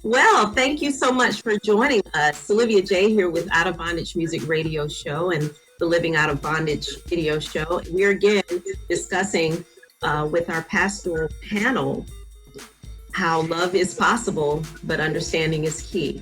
Well, thank you so much for joining us. Silivea J here with Out of Bondage Music Radio Show and the Living Out of Bondage video show. We're again discussing with our pastoral panel how love is possible, but understanding is key.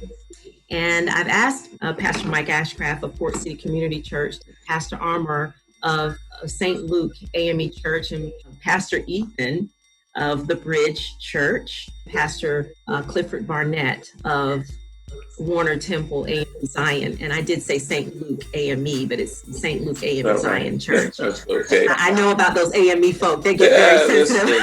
And I've asked Pastor Mike Ashcraft of Port City Community Church, Pastor Armour of St. Luke AME Church, and Pastor Ethan of the Bridge Church, Pastor Clifford Burnett of Warner Temple AME Zion. And I did say St. Luke AME, but it's St. Luke AME Zion Church. Okay. I know about those AME folk. They get very sensitive.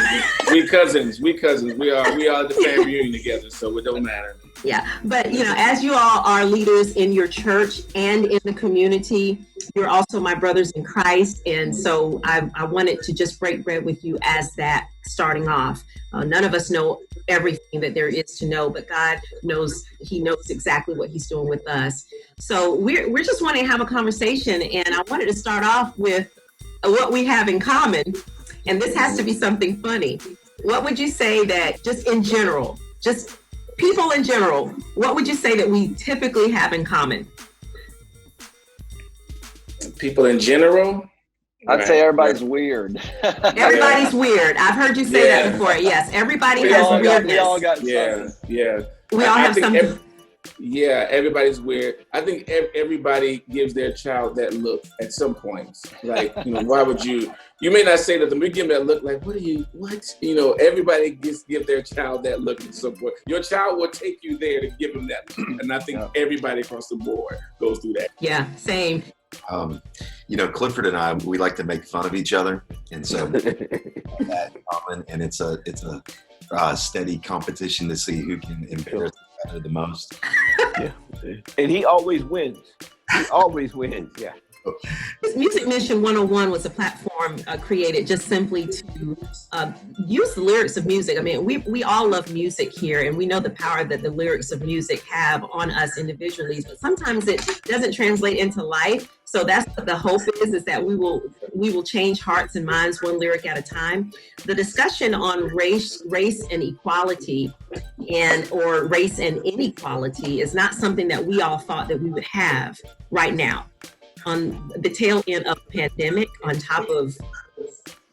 We cousins. We are the family reunion together, so it don't matter. Yeah, but as you all are leaders in your church and in the community, you're also my brothers in Christ. And so I wanted to just break bread with you as that starting off. None of us know everything that there is to know, but God knows. He knows exactly what he's doing with us. So we're just wanting to have a conversation. And I wanted to start off with what we have in common. And this has to be something funny. What would you say that just in general, just people in general, what would you say that we typically have in common? People in general? I'd say everybody's weird. Everybody's weird. I've heard you say that before. Yes, everybody has weirdness. We all got yeah. We all have something. Everybody's weird. I think everybody gives their child that look at some point. Like, why would you? You may not say that, but we give them that look like, what? Everybody give their child that look at some point. Your child will take you there to give them that look. And I think everybody across the board goes through that. Yeah, same. Clifford and I, we like to make fun of each other. And so that common, and it's a steady competition to see who can embarrass each other the most. Yeah. And he always wins. Yeah. Music Mission 101 was a platform created just simply to use the lyrics of music. I mean, we all love music here, and we know the power that the lyrics of music have on us individually, but sometimes it doesn't translate into life. So that's what the hope is that we will change hearts and minds one lyric at a time. The discussion on race and equality or race and inequality is not something that we all thought that we would have right now. On the tail end of the pandemic, on top of,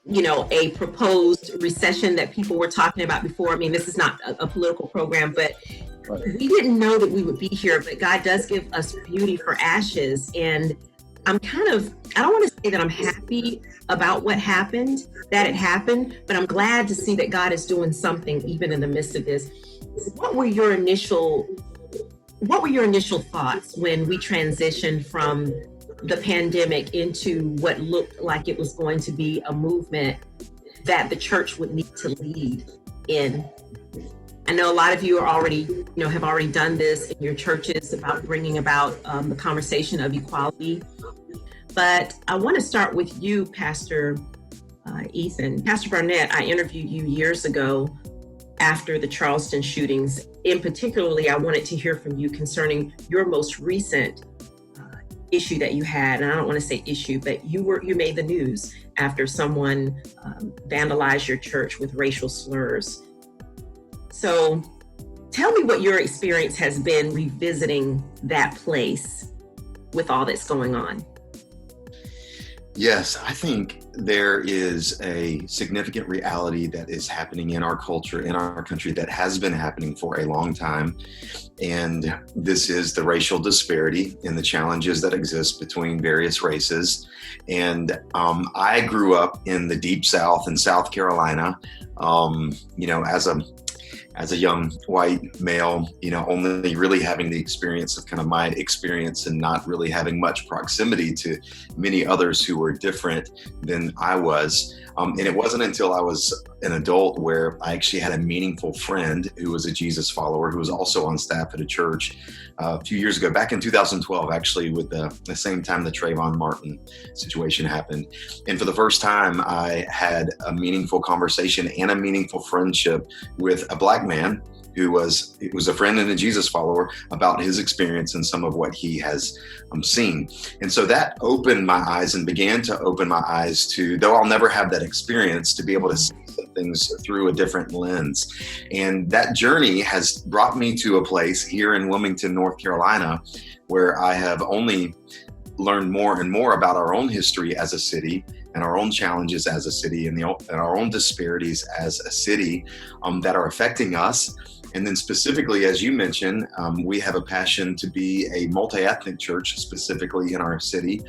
a proposed recession that people were talking about before. I mean, this is not a political program, but we didn't know that we would be here, but God does give us beauty for ashes. And I don't want to say that I'm happy about what happened, that it happened, but I'm glad to see that God is doing something even in the midst of this. What were your initial thoughts when we transitioned from the pandemic into what looked like it was going to be a movement that the church would need to lead in? I know a lot of you are already, have already done this in your churches about bringing about the conversation of equality. But I want to start with you, Pastor Ethan. Pastor Burnett, I interviewed you years ago after the Charleston shootings. In particularly, I wanted to hear from you concerning your most recent issue that you had. And I don't want to say issue, but you made the news after someone vandalized your church with racial slurs. So tell me what your experience has been revisiting that place with all that's going on. Yes, I think there is a significant reality that is happening in our culture, in our country, that has been happening for a long time. And this is the racial disparity and the challenges that exist between various races. And I grew up in the Deep South in South Carolina, as a young white male, only really having the experience of kind of my experience and not really having much proximity to many others who were different than I was. And it wasn't until I was an adult where I actually had a meaningful friend who was a Jesus follower, who was also on staff at a church a few years ago, back in 2012, actually, with the same time the Trayvon Martin situation happened. And for the first time, I had a meaningful conversation and a meaningful friendship with a Black man who was a friend and a Jesus follower about his experience and some of what he has seen. And so that opened my eyes and began to open my eyes to, though I'll never have that experience, to be able to see things through a different lens. And that journey has brought me to a place here in Wilmington, North Carolina, where I have only learned more and more about our own history as a city and our own challenges as a city and our own disparities as a city that are affecting us. And then specifically, as you mentioned, we have a passion to be a multi-ethnic church, specifically in our city.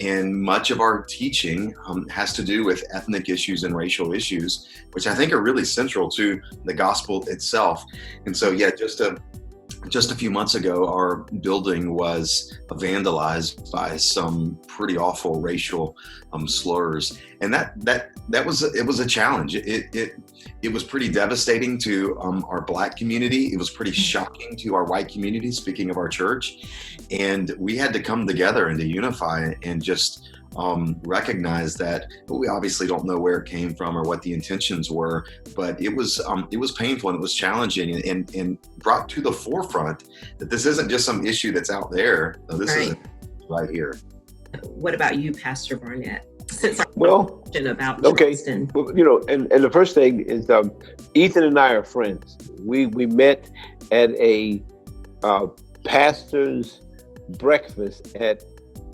And much of our teaching has to do with ethnic issues and racial issues, which I think are really central to the gospel itself. And so, yeah, just a few months ago, our building was vandalized by some pretty awful racial slurs, and that was a challenge. It was pretty devastating to our Black community. It was pretty shocking to our white community. Speaking of our church, and we had to come together and to unify and just recognize that we obviously don't know where it came from or what the intentions were, but it was painful and it was challenging and brought to the forefront that this isn't just some issue that's out there. No, this is right here. What about you, Pastor Burnett? Since about Charleston. Well, and the first thing is Ethan and I are friends. We met at a pastor's breakfast at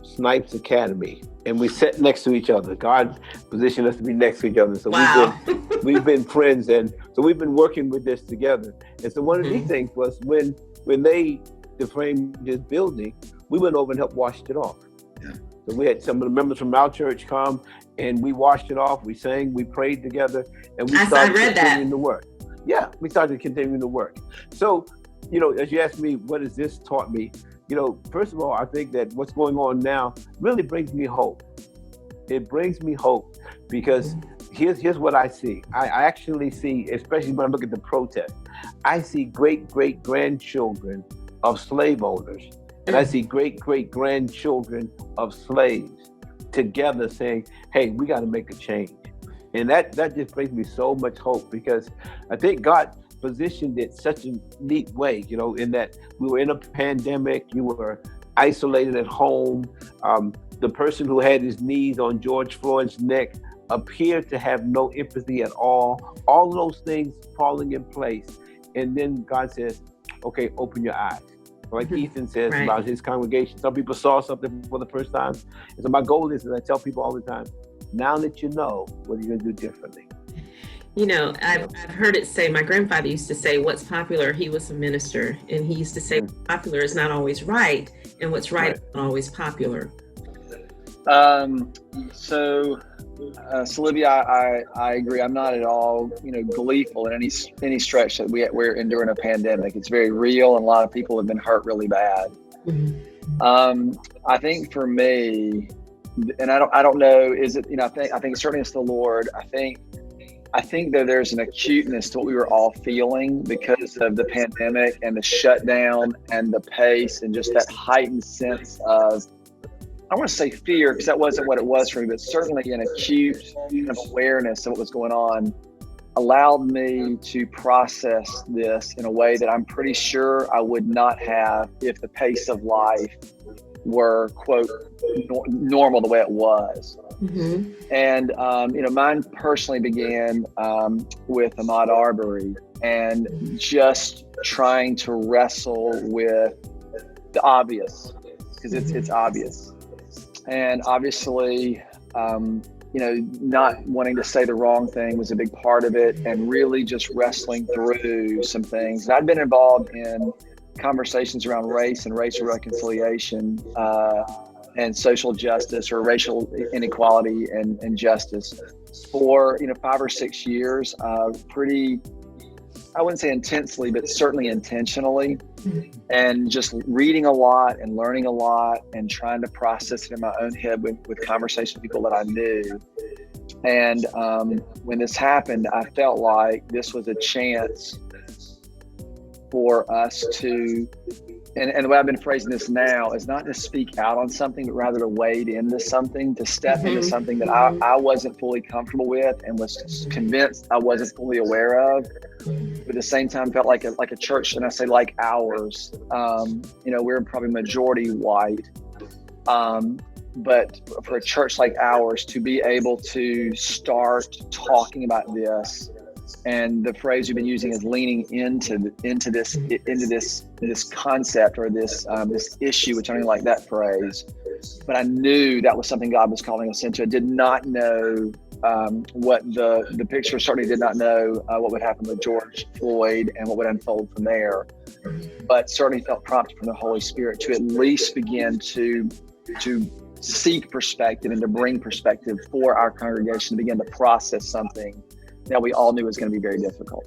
Snipes Academy, and we sat next to each other. God positioned us to be next to each other. So we've been friends, and so we've been working with this together. And so one of these things was when they defamed this building, we went over and helped wash it off. Yeah. So we had some of the members from our church come, and we washed it off. We sang, we prayed together, and we started continuing the work. Yeah, we started continuing the work. So, as you asked me, what has this taught me? First of all, I think that what's going on now really brings me hope. It brings me hope because here's what I see. I actually see, especially when I look at the protest, I see great-great-grandchildren of slave owners, and I see great-great-grandchildren of slaves together saying, hey, we got to make a change. And that just brings me so much hope because I think God positioned it such a neat way, in that we were in a pandemic, you were isolated at home. The person who had his knees on George Floyd's neck appeared to have no empathy at all. All of those things falling in place. And then God says, okay, open your eyes. Like Ethan says about his congregation. Some people saw something for the first time. And so my goal is, as I tell people all the time, now that you know, what are you going to do differently? I've heard it say, my grandfather used to say, what's popular, he was a minister. And he used to say, what's popular is not always right. And what's right is not always popular. Silivea, I agree. I'm not at all, gleeful in any stretch that we're enduring a pandemic. It's very real, and a lot of people have been hurt really bad. I think for me, and I don't know, is it? I think certainly it's the Lord. I think that there's an acuteness to what we were all feeling because of the pandemic and the shutdown and the pace and just that heightened sense of, I want to say fear, because that wasn't what it was for me, but certainly an acute kind of awareness of what was going on allowed me to process this in a way that I'm pretty sure I would not have if the pace of life were, quote, normal the way it was. And, mine personally began with Ahmaud Arbery and just trying to wrestle with the obvious, because it's obvious. And obviously, not wanting to say the wrong thing was a big part of it, and really just wrestling through some things. And I'd been involved in conversations around race and racial reconciliation and social justice, or racial inequality and justice for 5 or 6 years, pretty, I wouldn't say intensely, but certainly intentionally, and just reading a lot and learning a lot and trying to process it in my own head with conversation with people that I knew. And when this happened, I felt like this was a chance for us to, and the way I've been phrasing this now is not to speak out on something, but rather to wade into something, to step into something that I wasn't fully comfortable with and was convinced I wasn't fully aware of. But at the same time, felt like a church, and I say like ours, we're probably majority white, but for a church like ours to be able to start talking about this, and the phrase we've been using is leaning into this concept or this issue, which I don't even like that phrase, but I knew that was something God was calling us into. I did not know what the picture, certainly did not know what would happen with George Floyd and what would unfold from there, but certainly felt prompted from the Holy Spirit to at least begin to seek perspective and to bring perspective for our congregation to begin to process something that we all knew was going to be very difficult.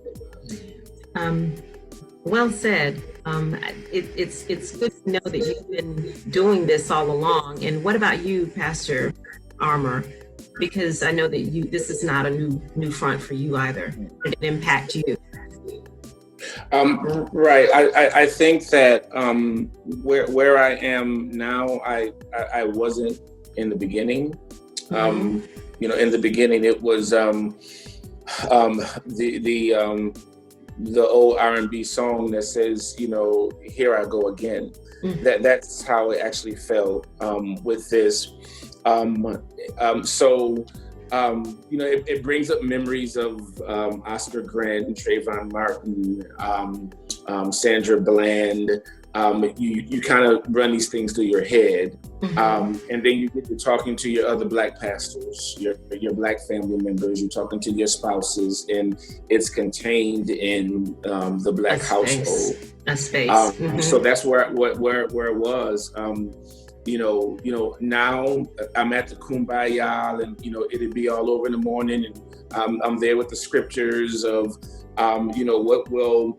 Well said. It's good to know that you've been doing this all along. And what about you, Pastor Armour? Because I know that this is not a new front for you either. Did it impact you? Right. I think that where I am now, I wasn't in the beginning. In the beginning, it was the old R&B song that says, here I go again. Mm-hmm. That's how it actually felt with this. It brings up memories of Oscar Grant and Trayvon Martin, Sandra Bland. You kind of run these things through your head. Mm-hmm. And then you get to talking to your other Black pastors, your Black family members, you're talking to your spouses, and it's contained in the Black household. A space. Mm-hmm. So that's where it was. Now I'm at the Kumbaya, and it'd be all over in the morning, and I'm there with the scriptures of what will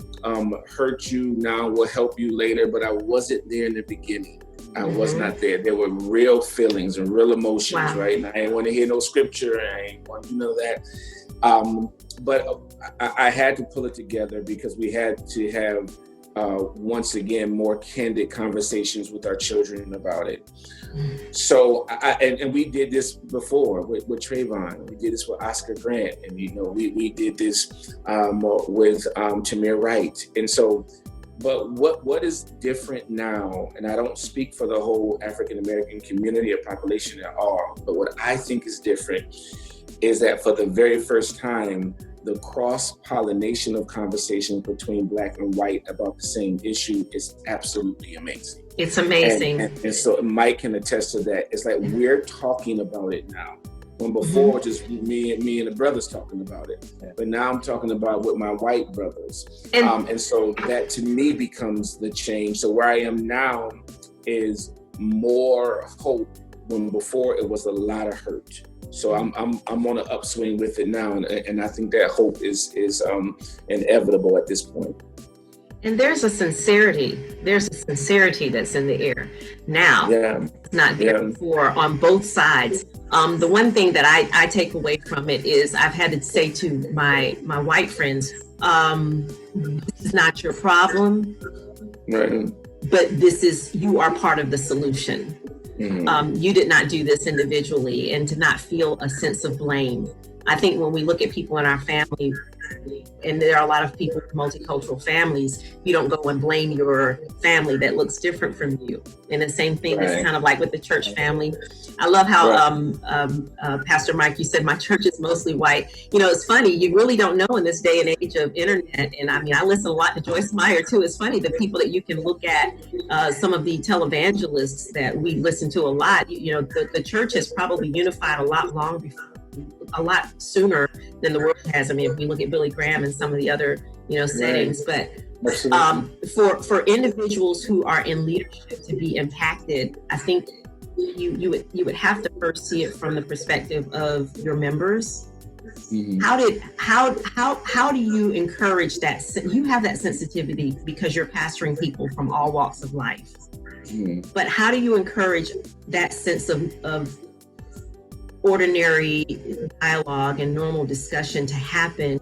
hurt you now will help you later, but I wasn't there in the beginning. I was not there. There were real feelings and real emotions. Wow. Right? And I ain't want to hear no scripture. I ain't want that. But I had to pull it together because we had to have once again more candid conversations with our children about it. So and we did this before with Trayvon. We did this with Oscar Grant, and we did this with Tamir Wright. And so, but what is different now? And I don't speak for the whole African American community or population at all. But what I think is different is that for the very first time, the cross-pollination of conversation between Black and white about the same issue is absolutely amazing. It's amazing. And so Mike can attest to that. It's like we're talking about it now. When before, just me and the brothers talking about it. But now I'm talking about it with my white brothers. And so that to me becomes the change. So where I am now is more hope when before it was a lot of hurt. So I'm on an upswing with it now, and I think that hope is inevitable at this point. And there's a sincerity that's in the air now. Yeah. It's not there before on both sides. The one thing that I take away from it is I've had to say to my white friends, this is not your problem, right? But you are part of the solution. Mm-hmm. You did not do this individually, and to not feel a sense of blame. I think when we look at people in our family, and there are a lot of people with multicultural families, you don't go and blame your family that looks different from you. And the same thing is kind of like with the church family. I love how Pastor Mike, you said my church is mostly white. It's funny, you really don't know in this day and age of internet. And I listen a lot to Joyce Meyer too. It's funny, the people that you can look at, some of the televangelists that we listen to a lot, the church has probably unified a lot sooner than the world has. If we look at Billy Graham and some of the other, settings, but for individuals who are in leadership to be impacted, I think you would have to first see it from the perspective of your members. Mm-hmm. How do you encourage that? You have that sensitivity because you're pastoring people from all walks of life. Mm-hmm. But how do you encourage that sense of ordinary dialogue and normal discussion to happen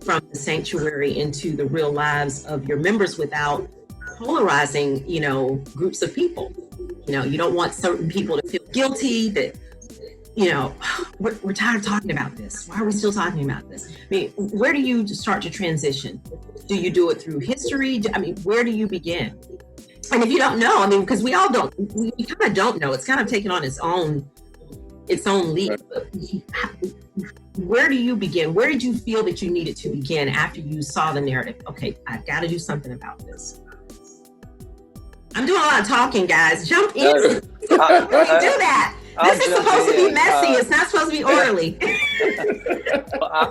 from the sanctuary into the real lives of your members without polarizing, groups of people? You don't want certain people to feel guilty that, we're tired of talking about this. Why are we still talking about this? Where do you start to transition? Do you do it through history? Where do you begin? And if you don't know, I mean, because we kind of don't know. It's kind of taken on its own leap. Where do you begin? Where did you feel that you needed to begin after you saw the narrative? Okay, I've got to do something about this. I'm doing a lot of talking, guys. Jump in. When you do that. This is supposed to be messy. It's not supposed to be orderly.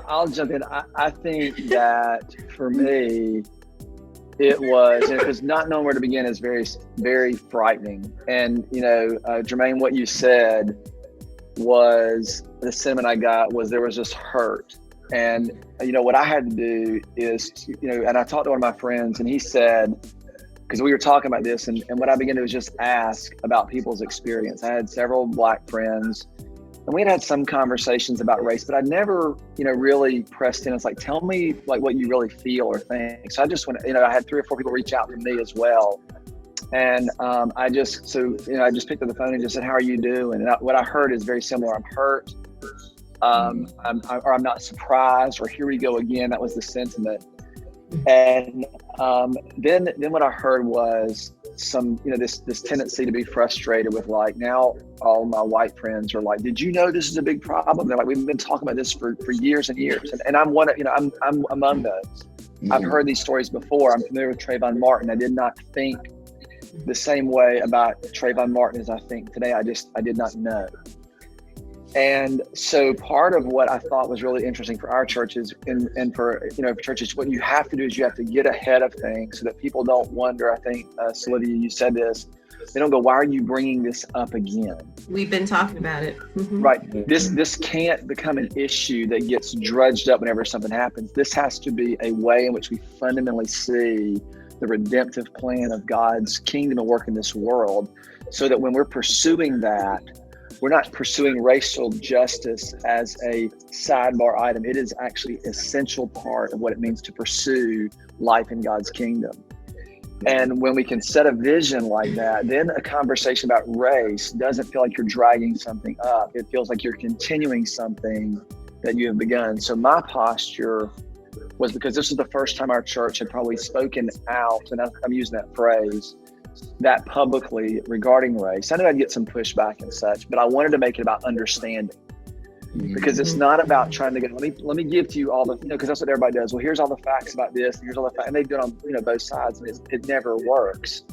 I'll jump in. I think that for me, it was, because not knowing where to begin is very, very frightening. And, Jermaine, what you said was, the sentiment I got was there was just hurt. And, what I had to do is, and I talked to one of my friends, and he said, because we were talking about this, and what I began to do was just ask about people's experience. I had several Black friends, and we had some conversations about race, but I never, really pressed in. It's like, tell me like what you really feel or think. So I just went, I had 3 or 4 people reach out to me as well. And I just picked up the phone and just said, how are you doing? And what I heard is very similar. I'm hurt. I'm not surprised, or here we go again. That was the sentiment. And then what I heard was some, this tendency to be frustrated with, like, now all my white friends are like, did you know this is a big problem? They're like, we've been talking about this for years and years. And I'm one of, I'm among those. Mm-hmm. I've heard these stories before. I'm familiar with Trayvon Martin. I did not think the same way about Trayvon Martin as I think today. I did not know. And so part of what I thought was really interesting for our churches and for churches, what you have to do is you have to get ahead of things so that people don't wonder. I think, Silivea, you said this. They don't go, why are you bringing this up again? We've been talking about it. Mm-hmm. Right. This can't become an issue that gets drudged up whenever something happens. This has to be a way in which we fundamentally see the redemptive plan of God's kingdom and work in this world, so that when we're pursuing that, we're not pursuing racial justice as a sidebar item. It is actually an essential part of what it means to pursue life in God's kingdom. And when we can set a vision like that, then a conversation about race doesn't feel like you're dragging something up. It feels like you're continuing something that you have begun. So my posture was, because this was the first time our church had probably spoken out, and I'm using that phrase, that publicly regarding race. I knew I'd get some pushback and such, but I wanted to make it about understanding, because it's not about trying to get, let me give to you all the, because that's what everybody does. Well, here's all the facts about this, and here's all the facts, and they do it on both sides, and it never works.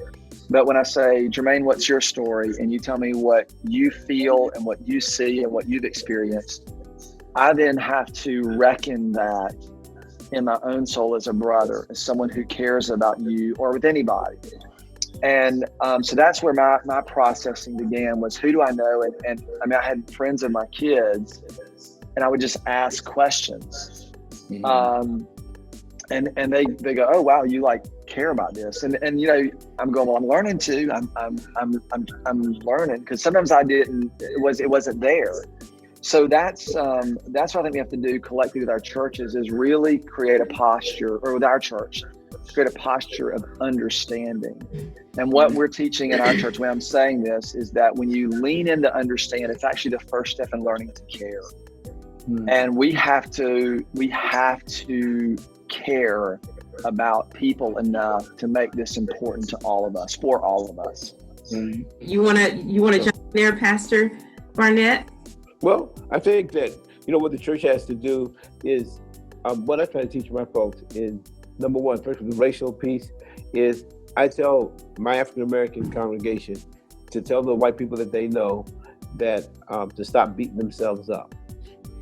But when I say, Jermaine, what's your story? And you tell me what you feel and what you see and what you've experienced, I then have to reckon that in my own soul as a brother, as someone who cares about you or with anybody. And so that's where my processing began, was who do I know? And I mean, I had friends of my kids, and I would just ask questions. Mm-hmm. And they go, oh, wow, you like care about this. And I'm going, well, I'm learning too. I'm learning, because sometimes I didn't, it wasn't there. So that's what I think we have to do collectively with our churches, is really create a posture, or with our church, create a posture of understanding. And what we're teaching in our church, when I'm saying this, is that when you lean into understand, it's actually the first step in learning to care. And we have to care about people enough to make this important to all of us, for all of us. You wanna jump in there, Pastor Burnett? Well, I think that, what the church has to do is, what I try to teach my folks is, number one, first with the racial piece, is I tell my African-American congregation to tell the white people that they know that to stop beating themselves up.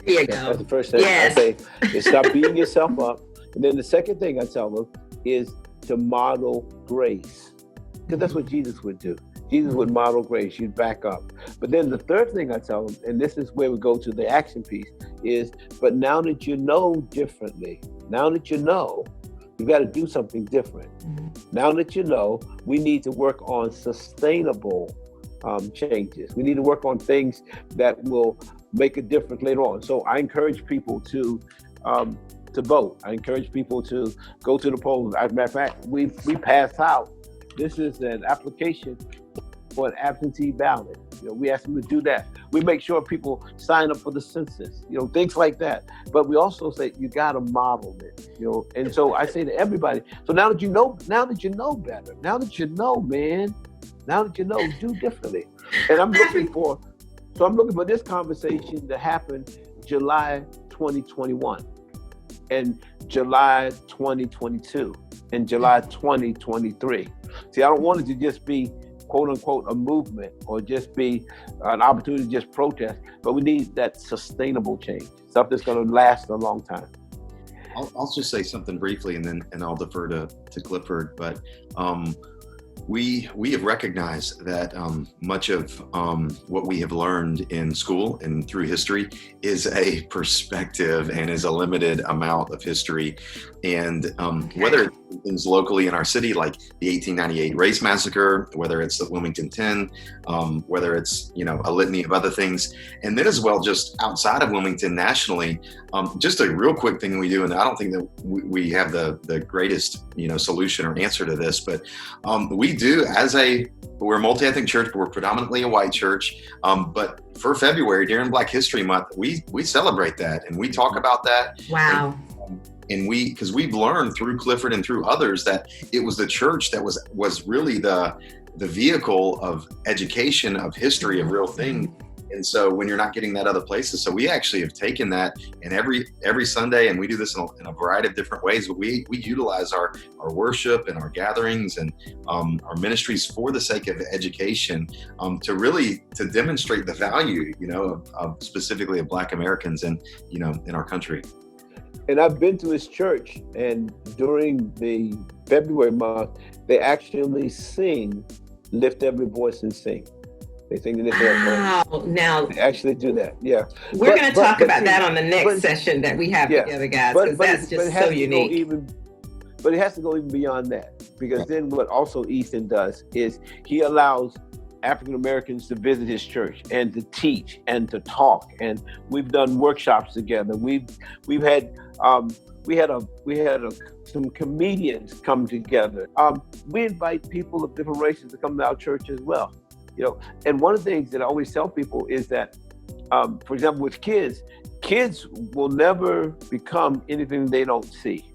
There you go. That's the first thing I say, is stop beating yourself up. And then the second thing I tell them is to model grace, because that's what Jesus would do. Jesus would model grace. You'd back up. But then the third thing I tell them, and this is where we go to the action piece, is, but now that you know differently, now that you know, you've got to do something different. Now that you know, we need to work on sustainable changes. We need to work on things that will make a difference later on. So I encourage people to vote. I encourage people to go to the polls. As a matter of fact, we pass out. This is an application for an absentee ballot. We ask them to do that. We make sure people sign up for the census, things like that. But we also say you got to model it, And so I say to everybody, so now that you know better, now that you know, man, do differently. And I'm looking for this conversation to happen July 2021 and July 2022 and July 2023. See, I don't want it to just be quote unquote a movement or just be an opportunity to just protest, but we need that sustainable change, stuff that's going to last a long time. I'll just say something briefly and I'll defer to Clifford, but we have recognized that much of what we have learned in school and through history is a perspective and is a limited amount of history. And whether it's things locally in our city, like the 1898 race massacre, whether it's the Wilmington 10, whether it's, a litany of other things. And then as well, just outside of Wilmington nationally, just a real quick thing we do, and I don't think that we have the greatest, solution or answer to this, but we do we're a multi-ethnic church, but we're predominantly a white church. But for February, during Black History Month, we celebrate that and we talk about that. Wow. And because we've learned through Clifford and through others that it was the church that was really the vehicle of education, of history, of real things. And so when you're not getting that other places, so we actually have taken that, and every Sunday, and we do this in a variety of different ways, but we utilize our worship and our gatherings and our ministries for the sake of education, to demonstrate the value, of specifically of Black Americans and, in our country. And I've been to his church, and during the February month, they actually sing, Lift Every Voice and Sing. They sing the Lift Every Voice. Now they actually do that, yeah. We're going to talk about that on the next session that we have together, guys, because that's just so unique. But it has to go even beyond that, because then what also Ethan does is he allows African Americans to visit his church and to teach and to talk, and we've done workshops together. We had some comedians come together. We invite people of different races to come to our church as well. And one of the things that I always tell people is that, for example, with kids will never become anything they don't see.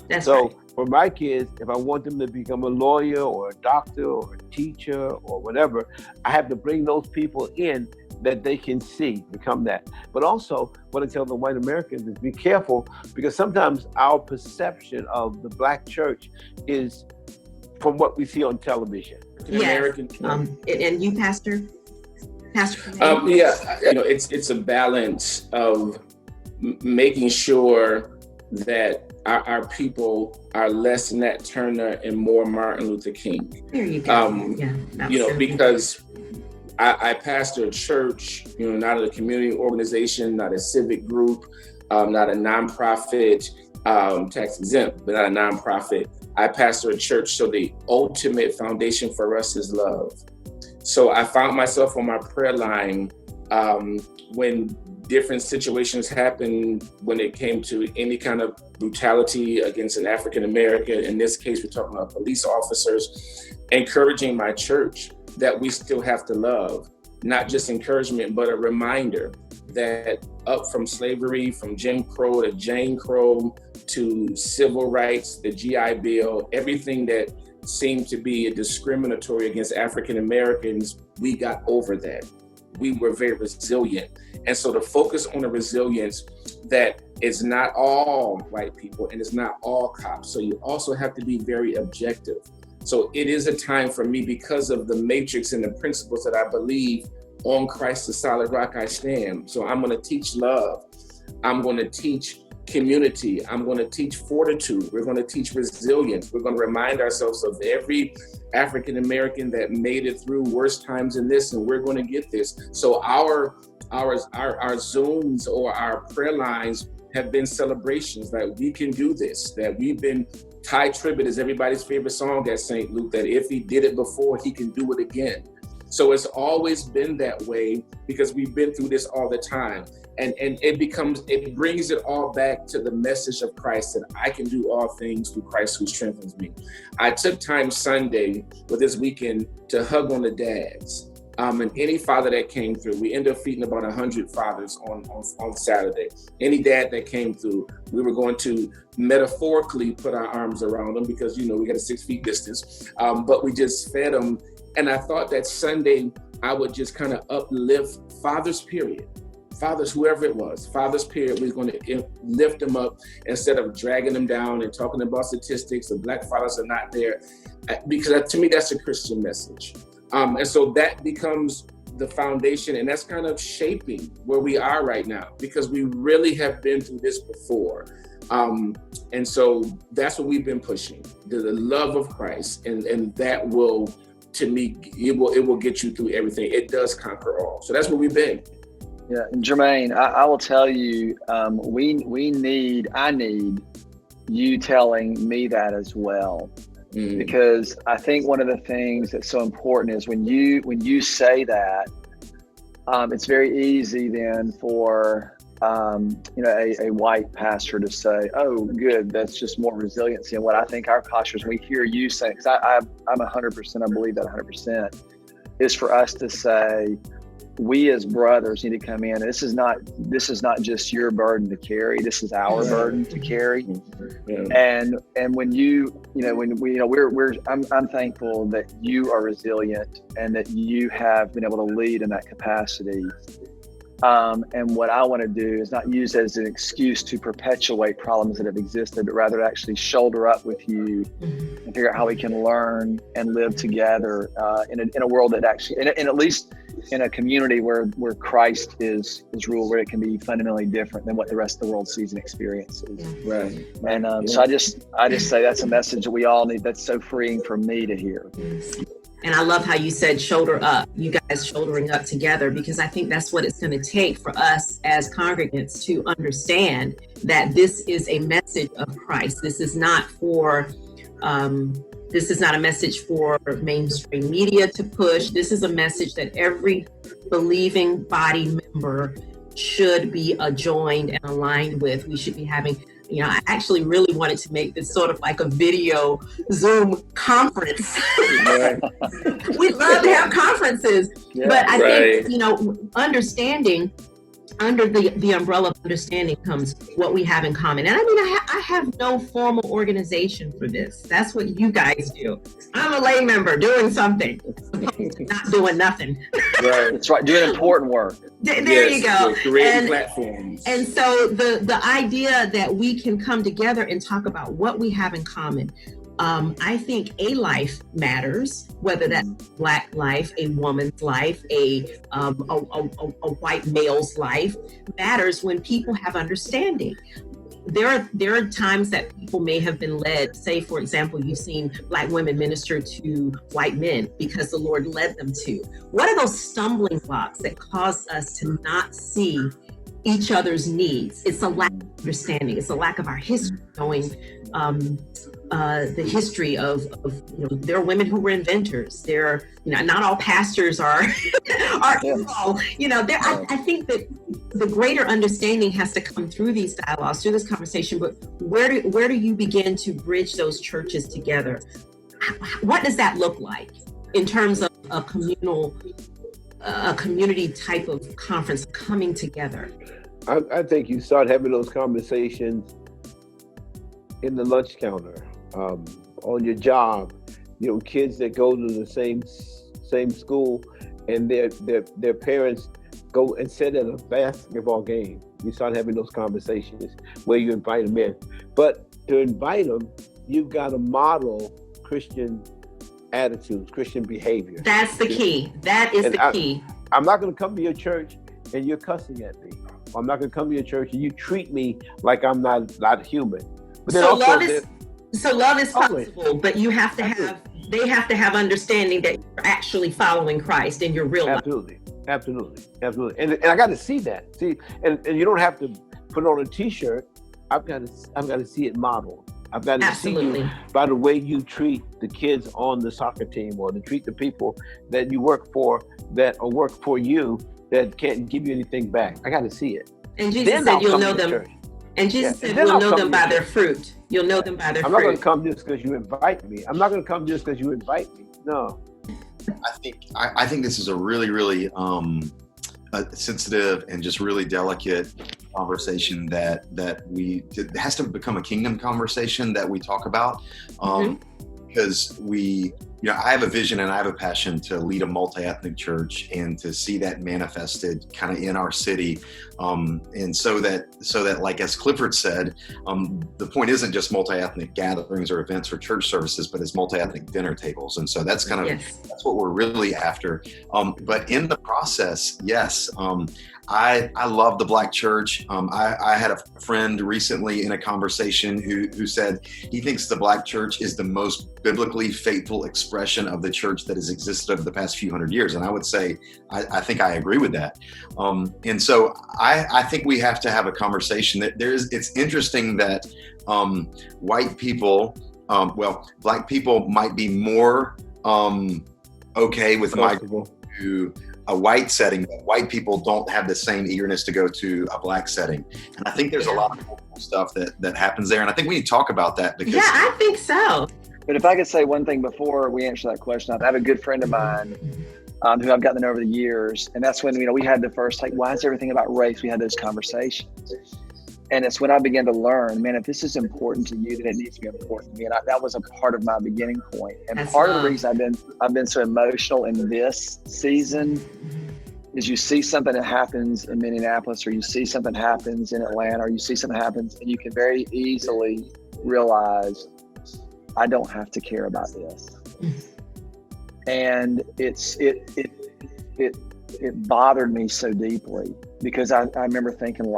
That's right. For my kids, if I want them to become a lawyer or a doctor or a teacher or whatever, I have to bring those people in that they can see become that. But also, what I tell the white Americans is be careful, because sometimes our perception of the Black church is from what we see on television. American. And you, Pastor? It's a balance of making sure that our people are less Nat Turner and more Martin Luther King. There you go. Because I pastor a church, not a community organization, not a civic group, not a nonprofit, tax exempt, but not a nonprofit. I pastor a church, so the ultimate foundation for us is love. So I found myself on my prayer line when different situations happened, when it came to any kind of brutality against an African American. In this case, we're talking about police officers, encouraging my church that we still have to love. Not just encouragement, but a reminder that up from slavery, from Jim Crow to Jane Crow to civil rights, the GI Bill, everything that seemed to be discriminatory against African Americans, we got over that. We were very resilient. And so to focus on the resilience that it's not all white people and it's not all cops. So you also have to be very objective. So it is a time for me, because of the matrix and the principles that I believe, on Christ the solid rock I stand. So I'm going to teach love. I'm going to teach community. I'm going to teach fortitude. We're going to teach resilience. We're going to remind ourselves of every African American that made it through worse times than this, and we're going to get this. So our Zooms or our prayer lines have been celebrations that we can do this, that we've been. Ty Tribbett is everybody's favorite song at St. Luke, that if he did it before, he can do it again. So it's always been that way, because we've been through this all the time. And it brings it all back to the message of Christ, that I can do all things through Christ who strengthens me. I took time Sunday or this weekend to hug on the dads. And any father that came through, we ended up feeding about 100 fathers on Saturday. Any dad that came through, we were going to metaphorically put our arms around them because, we got a 6 feet distance, but we just fed them. And I thought that Sunday I would just kind of uplift fathers, period. Fathers, whoever it was, fathers, period. We're going to lift them up instead of dragging them down and talking about statistics of Black fathers are not there, because to me, that's a Christian message. And so that becomes the foundation, and that's kind of shaping where we are right now, because we really have been through this before. And so that's what we've been pushing, the love of Christ, and that will, to me, it will get you through everything. It does conquer all. So that's what we've been. Yeah, and Jermaine, I will tell you, I need you telling me that as well. Because I think one of the things that's so important is when you say that, it's very easy then for a white pastor to say, "Oh, good, that's just more resiliency." And what I think our postures, we hear you saying, because I'm 100%, I believe that 100%, is for us to say, we as brothers need to come in. This is not just your burden to carry. This is our burden to carry. And when I'm thankful that you are resilient and that you have been able to lead in that capacity. And what I want to do is not use it as an excuse to perpetuate problems that have existed, but rather to actually shoulder up with you and figure out how we can learn and live together in a world that actually, and at least in a community where Christ is rule, where it can be fundamentally different than what the rest of the world sees and experiences. Right. And so I just say that's a message that we all need. That's so freeing for me to hear. And I love how you said shoulder up, you guys shouldering up together, because I think that's what it's going to take for us as congregants to understand that this is a message of Christ. This is not a message for mainstream media to push. This is a message that every believing body member should be joined and aligned with. We should be having, I actually really wanted to make this sort of like a video Zoom conference. We love to have conferences, but I think, understanding, under the umbrella of understanding comes what we have in common. And I mean, I have no formal organization for this. That's what you guys do. I'm a lay member doing something, not doing nothing. Right. That's right. Doing important work. There you go. Creating platforms. And so the idea that we can come together and talk about what we have in common. I think a life matters, whether that's Black life, a woman's life, a white male's life matters when people have understanding. There are times that people may have been led, say, for example, you've seen Black women minister to white men because the Lord led them to. What are those stumbling blocks that cause us to not see each other's needs? It's a lack of understanding. It's a lack of our history, knowing the history of there are women who were inventors. There, not all pastors are evil. I think that the greater understanding has to come through these dialogues, through this conversation. But where do you begin to bridge those churches together? What does that look like in terms of a community type of conference coming together? I think you start having those conversations in the lunch counter, on your job, kids that go to the same school, and their parents go and sit at a basketball game. You start having those conversations where you invite them in. But to invite them, you've got to model Christian attitudes, Christian behavior. That's the key. That is the key. I'm not going to come to your church and you're cussing at me. I'm not going to come to your church and you treat me like I'm not human. But so love is possible, but you have to have, they have to have understanding that you're actually following Christ in your real life. Absolutely. And I got to see that. And you don't have to put on a t-shirt. I've got to see it modeled. I've got to see you by the way you treat the kids on the soccer team, or to treat the people that you work for or work for you that can't give you anything back. I got to see it. And Jesus said you'll know them. And Jesus said you'll know them by their fruit. You'll know them by their fruit. I'm not going to come just because you invite me. I'm not going to come just because you invite me. No. I think this is a really, really sensitive and just really delicate conversation that it has to become a kingdom conversation that we talk about. Because I have a vision and I have a passion to lead a multi-ethnic church and to see that manifested kind of in our city. And so that like, as Clifford said, the point isn't just multi-ethnic gatherings or events or church services, but it's multi-ethnic dinner tables. And so that's kind of, that's what we're really after. But in the process, yes, I love the Black church. I had a friend recently in a conversation who said he thinks the Black church is the most biblically faithful expression of the church that has existed over the past few hundred years. And I would say, I think I agree with that. And so I think we have to have a conversation that it's interesting that white people, Black people might be more okay with migrating to a white setting, but white people don't have the same eagerness to go to a Black setting. And I think there's a lot of stuff that happens there. And I think we need to talk about that because I think so. But if I could say one thing before we answer that question, I have a good friend of mine who I've gotten to know over the years. And that's when, we had the first, why is everything about race? We had those conversations. And it's when I began to learn, man, if this is important to you, then it needs to be important to me. And that was a part of my beginning point. And that's part of the reason I've been so emotional in this season is you see something that happens in Minneapolis, or you see something happens in Atlanta, or you see something happens, and you can very easily realize, I don't have to care about this. And it bothered me so deeply because I remember thinking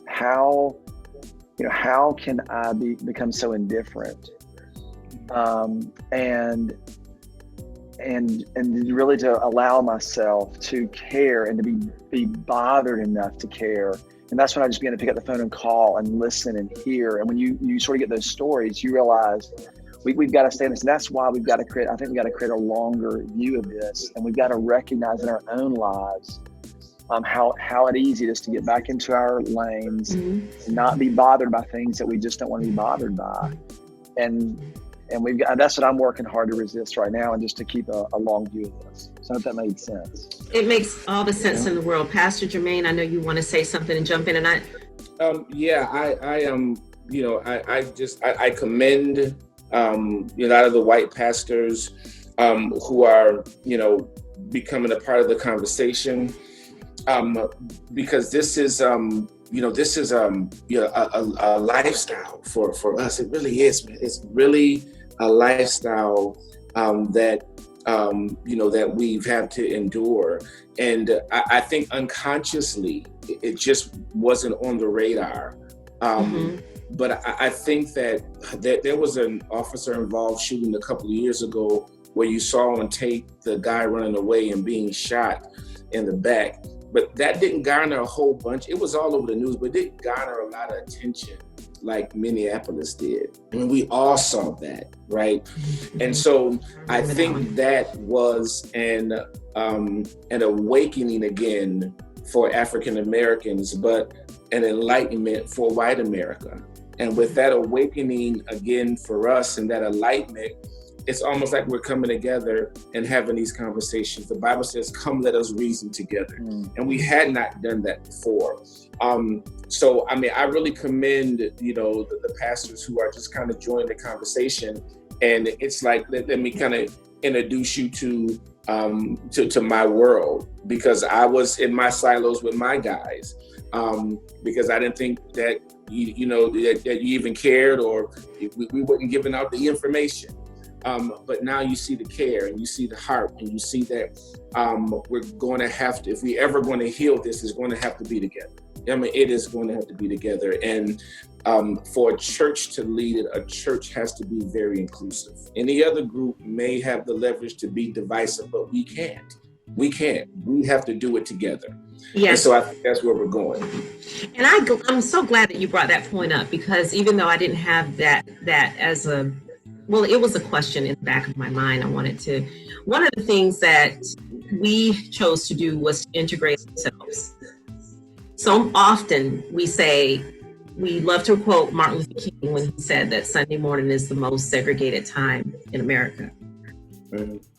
how can I become so indifferent? And really to allow myself to care and to be bothered enough to care. And that's when I just began to pick up the phone and call and listen and hear. And when you sort of get those stories, you realize we've got to stay in this. And that's why we've got to create a longer view of this. And we've got to recognize in our own lives how easy it is to get back into our lanes and not be bothered by things that we just don't want to be bothered by. And that's what I'm working hard to resist right now, and just to keep a long view of this. So I hope that made sense. It makes all the sense in the world. Pastor Jermaine, I know you want to say something and jump in, and I commend a lot of the white pastors who are becoming a part of the conversation, because this is a lifestyle for us. It really is, man. It's really a lifestyle that we've had to endure. And I think unconsciously, it just wasn't on the radar. But I think that there was an officer involved shooting a couple of years ago where you saw on tape the guy running away and being shot in the back. But that didn't garner a whole bunch. It was all over the news, but it didn't garner a lot of attention like Minneapolis did. I mean, we all saw that, right? And so I think that was an awakening again for African Americans, but an enlightenment for white America. And with that awakening again for us and that enlightenment, it's almost like we're coming together and having these conversations. The Bible says, come, let us reason together. And we had not done that before. So, I mean, I really commend, the pastors who are just kind of joining the conversation. And it's like, let me kind of introduce you to my world, because I was in my silos with my guys, because I didn't think that, that you even cared, or we weren't giving out the information. But now you see the care and you see the heart, and you see that we're going to have to, if we ever going to heal this, it's going to have to be together. I mean, it is going to have to be together. And for a church to lead it, a church has to be very inclusive. Any other group may have the leverage to be divisive, but we can't. We have to do it together. Yes. And so I think that's where we're going. And I'm so glad that you brought that point up, because even though I didn't have that as it was a question in the back of my mind. One of the things that we chose to do was to integrate ourselves. So often we love to quote Martin Luther King when he said that Sunday morning is the most segregated time in America.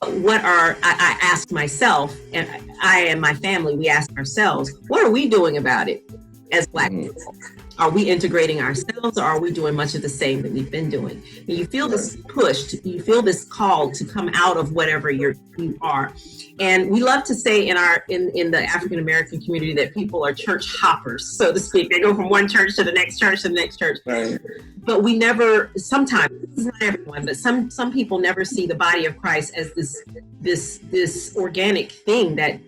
I ask myself, and I and my family, we ask ourselves, what are we doing about it as Black people? Are we integrating ourselves, or are we doing much of the same that we've been doing? And you feel this push, you feel this call to come out of whatever you are. And we love to say in the African American community that people are church hoppers, so to speak. They go from one church to the next church to the next church. Right. But we never, sometimes, not everyone, but some people never see the body of Christ as this organic thing that,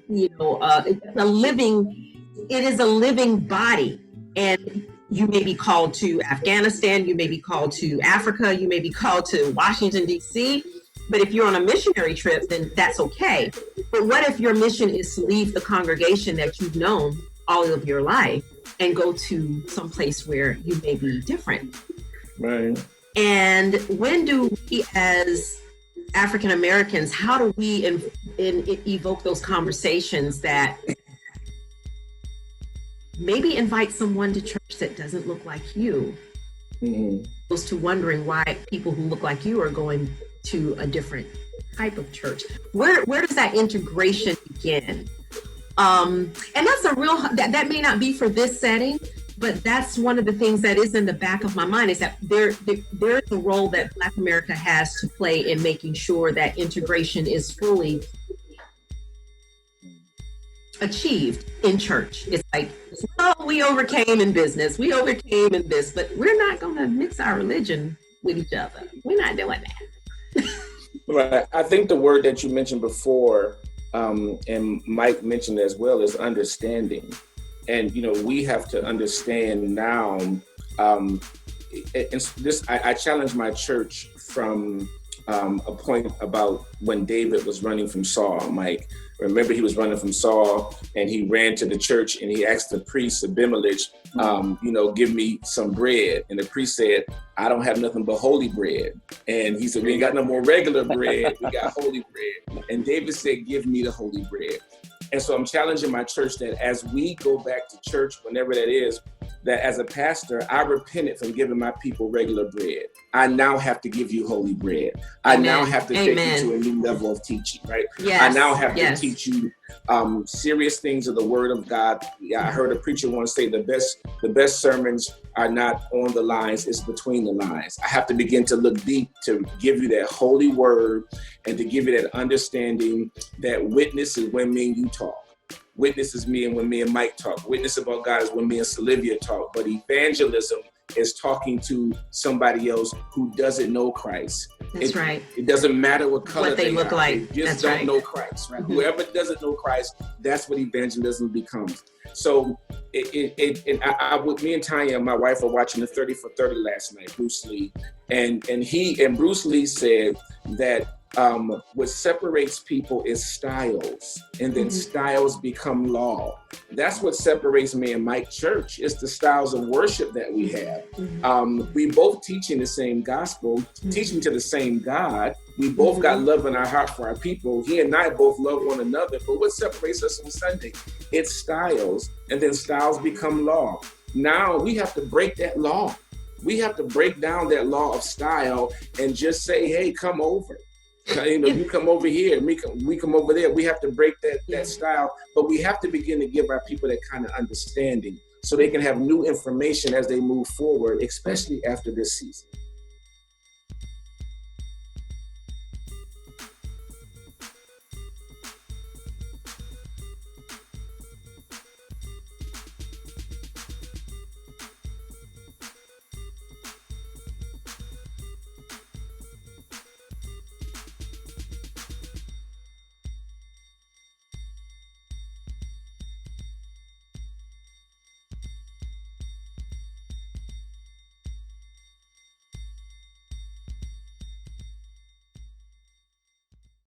it is a living body. And you may be called to Afghanistan, you may be called to Africa, you may be called to Washington, D.C., but if you're on a missionary trip, then that's okay. But what if your mission is to leave the congregation that you've known all of your life and go to some place where you may be different? Right. And when do we, as African Americans, how do we evoke those conversations that maybe invite someone to church that doesn't look like you, opposed to wondering why people who look like you are going to a different type of church? Where does that integration begin? And that's that may not be for this setting, but that's one of the things that is in the back of my mind, is that there's a role that Black America has to play in making sure that integration is fully achieved in church. It's like, oh, we overcame in business, we overcame in this, but we're not going to mix our religion with each other. We're not doing that. Right. I think the word that you mentioned before, and Mike mentioned as well, is understanding. And we have to understand now. I challenge my church from a point about when David was running from Saul. Mike, remember, he was running from Saul, and he ran to the church and he asked the priest Abimelech, give me some bread. And the priest said, I don't have nothing but holy bread. And he said, we ain't got no more regular bread, we got holy bread. And David said, give me the holy bread. And so I'm challenging my church that as we go back to church, whenever that is, that as a pastor, I repented from giving my people regular bread. I now have to give you holy bread. I now have to take you to a new level of teaching, right? Yes. I now have to teach you serious things of the Word of God. Yeah, I heard a preacher once say the best sermons are not on the lines, it's between the lines. I have to begin to look deep to give you that holy word and to give you that understanding that witness is when me and you talk. Witness is me and when me and Mike talk. Witness about God is when me and Silivea talk. But evangelism is talking to somebody else who doesn't know Christ. That's right. It doesn't matter what color what they look like. They just don't know Christ, right? Mm-hmm. Whoever doesn't know Christ, that's what evangelism becomes. So me and Tanya, my wife, were watching the 30 for 30 last night, Bruce Lee. And Bruce Lee said that what separates people is styles, and then styles become law. That's what separates me and Mike Church. It's the styles of worship that we have. We both teaching the same gospel, teaching to the same God. We both got love in our heart for our people. He and I both love one another. But what separates us on Sunday? It's styles, and then styles become law. Now we have to break that law. We have to break down that law of style and just say, hey, come over. You come over here, we come over there. We have to break that style, but we have to begin to give our people that kind of understanding so they can have new information as they move forward, especially after this season.